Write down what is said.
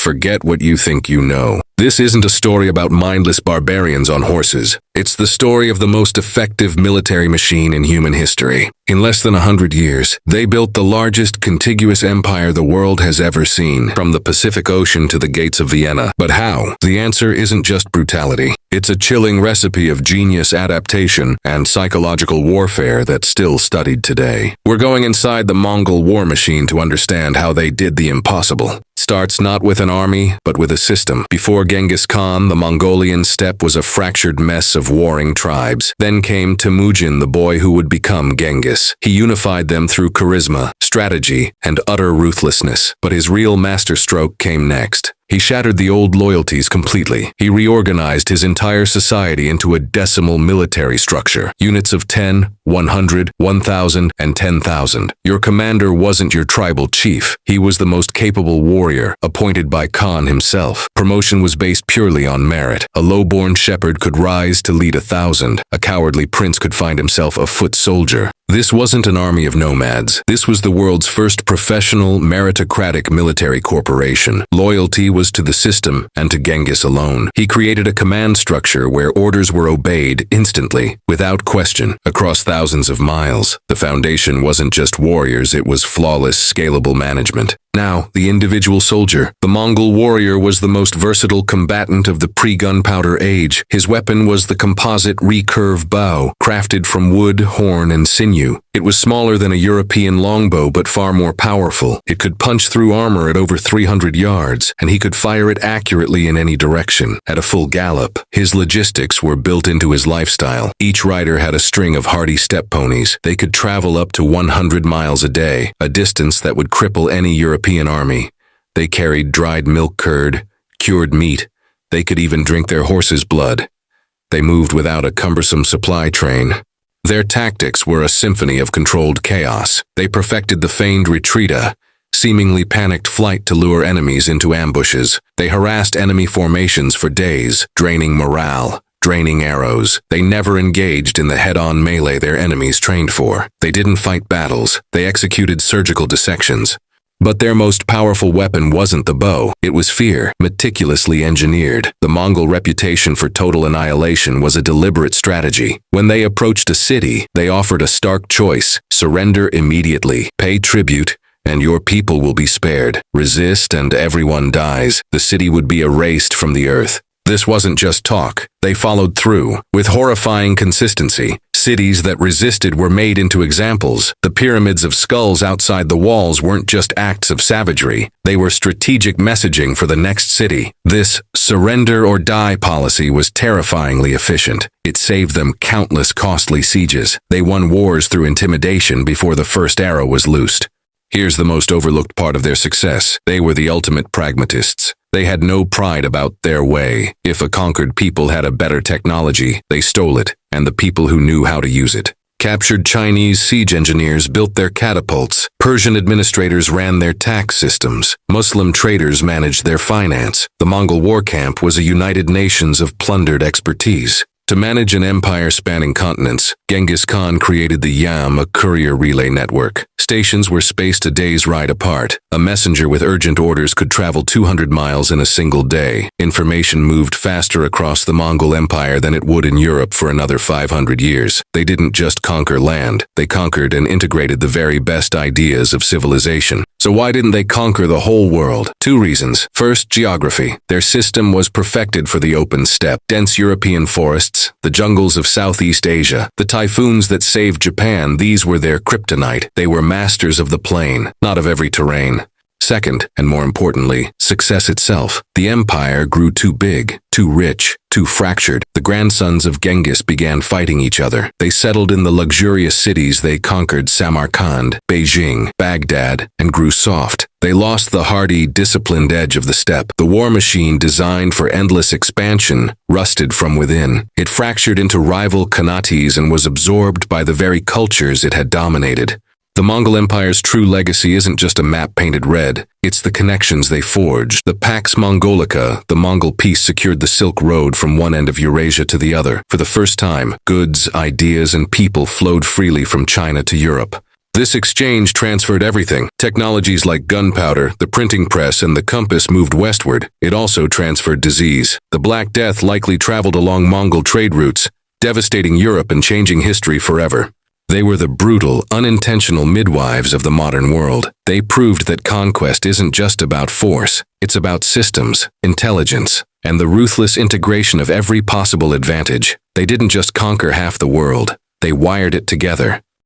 forget what you think you know. This isn't a story about mindless barbarians on horses. It's the story of the most effective military machine in human history. In less than 100 years, they built the largest contiguous empire the world has ever seen, from the Pacific Ocean to the gates of Vienna. But how? The answer isn't just brutality. It's a chilling recipe of genius, adaptation, and psychological warfare that's still studied today. We're going inside the Mongol war machine to understand how they did the impossible. Starts not with an army, but with a system. Before Genghis Khan, the Mongolian steppe was a fractured mess of warring tribes. Then came Temujin, the boy who would become Genghis. He unified them through charisma, strategy, and utter ruthlessness. But his real masterstroke came next. He shattered the old loyalties completely. He reorganized his entire society into a decimal military structure. Units of 10, 100, 1,000, and 10,000. Your commander wasn't your tribal chief. He was the most capable warrior, appointed by Khan himself. Promotion was based purely on merit. A low-born shepherd could rise to lead 1,000. A cowardly prince could find himself a foot soldier. This wasn't an army of nomads. This was the world's first professional, meritocratic military corporation. Loyalty was to the system and to Genghis alone. He created a command structure where orders were obeyed instantly, without question, across thousands of miles. The foundation wasn't just warriors, it was flawless, scalable management. Now, the individual soldier. The Mongol warrior was the most versatile combatant of the pre-gunpowder age. His weapon was the composite recurve bow, crafted from wood, horn, and sinew. It was smaller than a European longbow, but far more powerful. It could punch through armor at over 300 yards, and he could fire it accurately in any direction. At a full gallop, his logistics were built into his lifestyle. Each rider had a string of hardy steppe ponies. They could travel up to 100 miles a day, a distance that would cripple any European army. They carried dried milk curd, cured meat. They could even drink their horse's blood. They moved without a cumbersome supply train. Their tactics were a symphony of controlled chaos. They perfected the feigned retreat, seemingly panicked flight to lure enemies into ambushes. They harassed enemy formations for days, draining morale, draining arrows. They never engaged in the head-on melee their enemies trained for. They didn't fight battles. They executed surgical dissections. But their most powerful weapon wasn't the bow, it was fear, meticulously engineered. The Mongol reputation for total annihilation was a deliberate strategy. When they approached a city, they offered a stark choice: surrender immediately, pay tribute, and your people will be spared. Resist and everyone dies. The city would be erased from the earth. This wasn't just talk. They followed through. With horrifying consistency, cities that resisted were made into examples. The pyramids of skulls outside the walls weren't just acts of savagery. They were strategic messaging for the next city. This surrender or die policy was terrifyingly efficient. It saved them countless costly sieges. They won wars through intimidation before the first arrow was loosed. Here's the most overlooked part of their success. They were the ultimate pragmatists. They had no pride about their way. If a conquered people had a better technology, they stole it, and the people who knew how to use it. Captured Chinese siege engineers built their catapults. Persian administrators ran their tax systems. Muslim traders managed their finance. The Mongol war camp was a United Nations of plundered expertise. To manage an empire spanning continents, Genghis Khan created the Yam, a courier relay network. Stations were spaced a day's ride apart. A messenger with urgent orders could travel 200 miles in a single day. Information moved faster across the Mongol Empire than it would in Europe for another 500 years. They didn't just conquer land. They conquered and integrated the very best ideas of civilization. So why didn't they conquer the whole world? Two reasons. First, geography. Their system was perfected for the open steppe. Dense European forests, the jungles of Southeast Asia, the typhoons that saved Japan, these were their kryptonite. They were masters of the plain, not of every terrain. Second, and more importantly, success itself. The empire grew too big, too rich, too fractured. The grandsons of Genghis began fighting each other. They settled in the luxurious cities they conquered: Samarkand, Beijing, Baghdad, and grew soft. They lost the hardy, disciplined edge of the steppe. The war machine, designed for endless expansion, rusted from within. It fractured into rival khanates and was absorbed by the very cultures it had dominated. The Mongol Empire's true legacy isn't just a map painted red, it's the connections they forged. The Pax Mongolica, the Mongol peace, secured the Silk Road from one end of Eurasia to the other. For the first time, goods, ideas, and people flowed freely from China to Europe. This exchange transferred everything. Technologies like gunpowder, the printing press, and the compass moved westward. It also transferred disease. The Black Death likely traveled along Mongol trade routes, devastating Europe and changing history forever. They were the brutal, unintentional midwives of the modern world. They proved that conquest isn't just about force, it's about systems, intelligence, and the ruthless integration of every possible advantage. They didn't just conquer half the world, they wired it together.